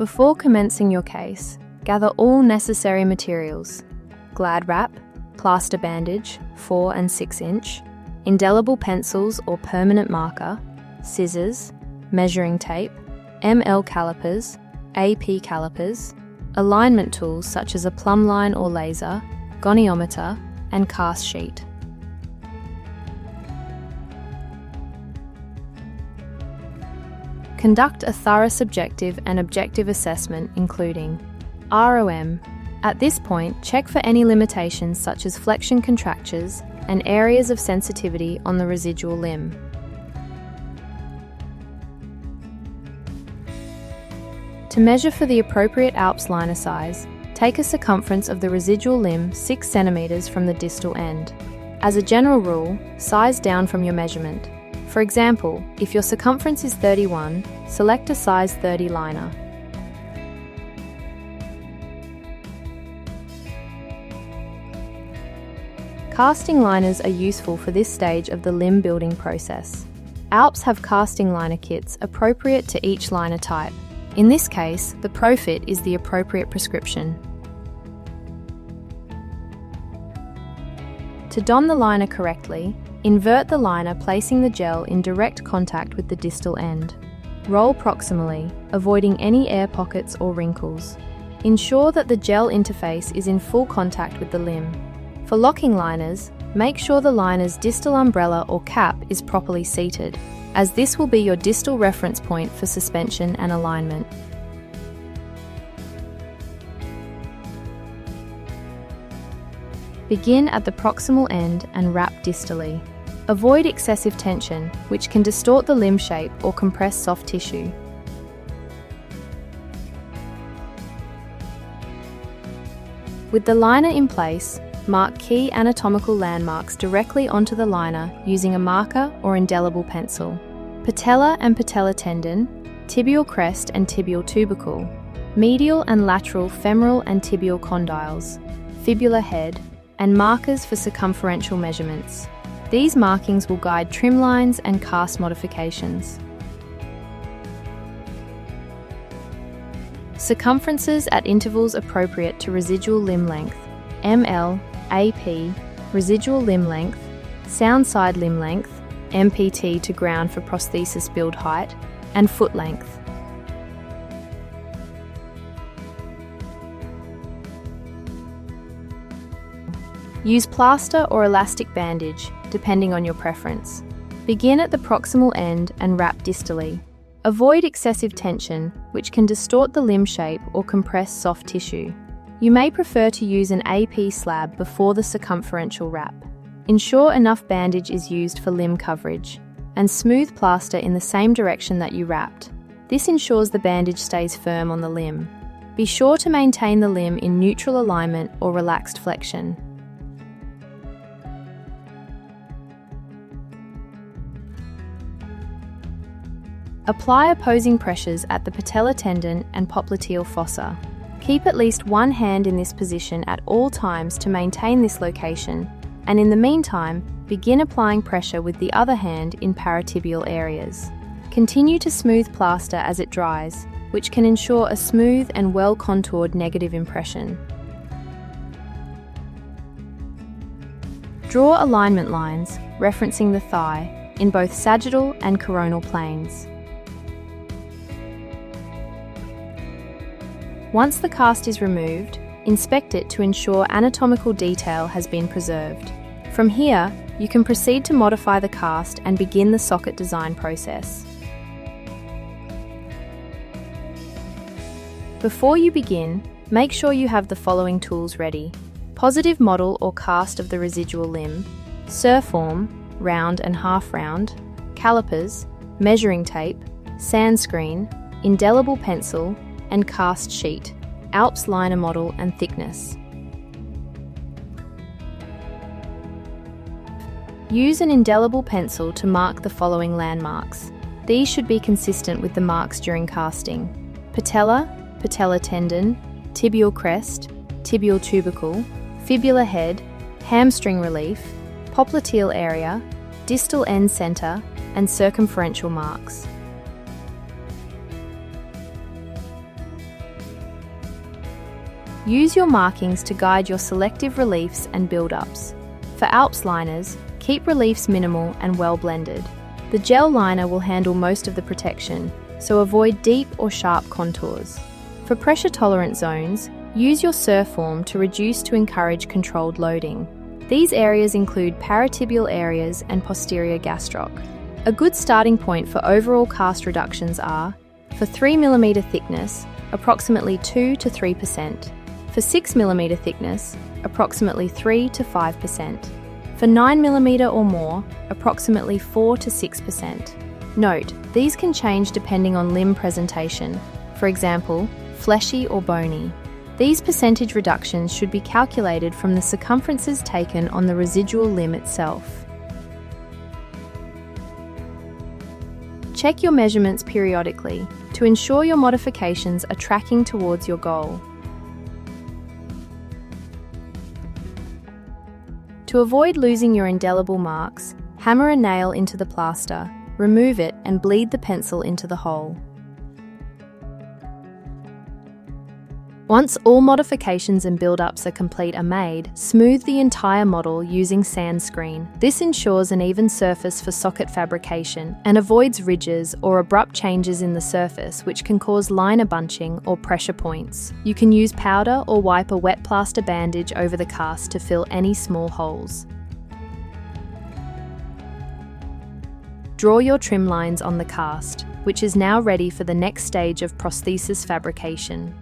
Before commencing your case, gather all necessary materials: glad wrap, plaster bandage 4 and 6 inch, indelible pencils or permanent marker, scissors, measuring tape, ml calipers, AP calipers, alignment tools such as a plumb line or laser, goniometer, and cast sheet. Conduct a thorough subjective and objective assessment including ROM. At this point, check for any limitations such as flexion contractures and areas of sensitivity on the residual limb. To measure for the appropriate ALPS liner size, take a circumference of the residual limb 6 cm from the distal end. As a general rule, size down from your measurement. For example, if your circumference is 31, select a size 30 liner. Casting liners are useful for this stage of the limb building process. ALPS have casting liner kits appropriate to each liner type. In this case, the Pro-Fit is the appropriate prescription. To don the liner correctly, invert the liner, placing the gel in direct contact with the distal end. Roll proximally, avoiding any air pockets or wrinkles. Ensure that the gel interface is in full contact with the limb. For locking liners, make sure the liner's distal umbrella or cap is properly seated, as this will be your distal reference point for suspension and alignment. Begin at the proximal end and wrap distally. Avoid excessive tension, which can distort the limb shape or compress soft tissue. With the liner in place, mark key anatomical landmarks directly onto the liner using a marker or indelible pencil. Patella and patella tendon, tibial crest and tibial tubercle, medial and lateral femoral and tibial condyles, fibula head, and markers for circumferential measurements. These markings will guide trim lines and cast modifications. Circumferences at intervals appropriate to residual limb length: ML, AP, residual limb length, sound side limb length, MPT to ground for prosthesis build height, and foot length. Use plaster or elastic bandage, depending on your preference. Begin at the proximal end and wrap distally. Avoid excessive tension, which can distort the limb shape or compress soft tissue. You may prefer to use an AP slab before the circumferential wrap. Ensure enough bandage is used for limb coverage, and smooth plaster in the same direction that you wrapped. This ensures the bandage stays firm on the limb. Be sure to maintain the limb in neutral alignment or relaxed flexion. Apply opposing pressures at the patella tendon and popliteal fossa. Keep at least one hand in this position at all times to maintain this location, and in the meantime, begin applying pressure with the other hand in paratibial areas. Continue to smooth plaster as it dries, which can ensure a smooth and well-contoured negative impression. Draw alignment lines, referencing the thigh, in both sagittal and coronal planes. Once the cast is removed, inspect it to ensure anatomical detail has been preserved. From here, you can proceed to modify the cast and begin the socket design process. Before you begin, make sure you have the following tools ready: positive model or cast of the residual limb, surform, round and half round, calipers, measuring tape, sand screen, indelible pencil, and cast sheet, ALPS liner model and thickness. Use an indelible pencil to mark the following landmarks. These should be consistent with the marks during casting: patella, patella tendon, tibial crest, tibial tubercle, fibula head, hamstring relief, popliteal area, distal end center, and circumferential marks. Use your markings to guide your selective reliefs and build-ups. For ALPS liners, keep reliefs minimal and well blended. The gel liner will handle most of the protection, so avoid deep or sharp contours. For pressure-tolerant zones, use your SUR form to reduce to encourage controlled loading. These areas include paratibial areas and posterior gastroc. A good starting point for overall cast reductions are, for 3 mm thickness, approximately 2 to 3%. For 6 mm thickness, approximately 3 to 5%. For 9 mm or more, approximately 4 to 6%. Note, these can change depending on limb presentation, for example, fleshy or bony. These percentage reductions should be calculated from the circumferences taken on the residual limb itself. Check your measurements periodically to ensure your modifications are tracking towards your goal. To avoid losing your indelible marks, hammer a nail into the plaster, remove it and bleed the pencil into the hole. Once all modifications and build-ups are complete are made, smooth the entire model using sand screen. This ensures an even surface for socket fabrication and avoids ridges or abrupt changes in the surface which can cause liner bunching or pressure points. You can use powder or wipe a wet plaster bandage over the cast to fill any small holes. Draw your trim lines on the cast, which is now ready for the next stage of prosthesis fabrication.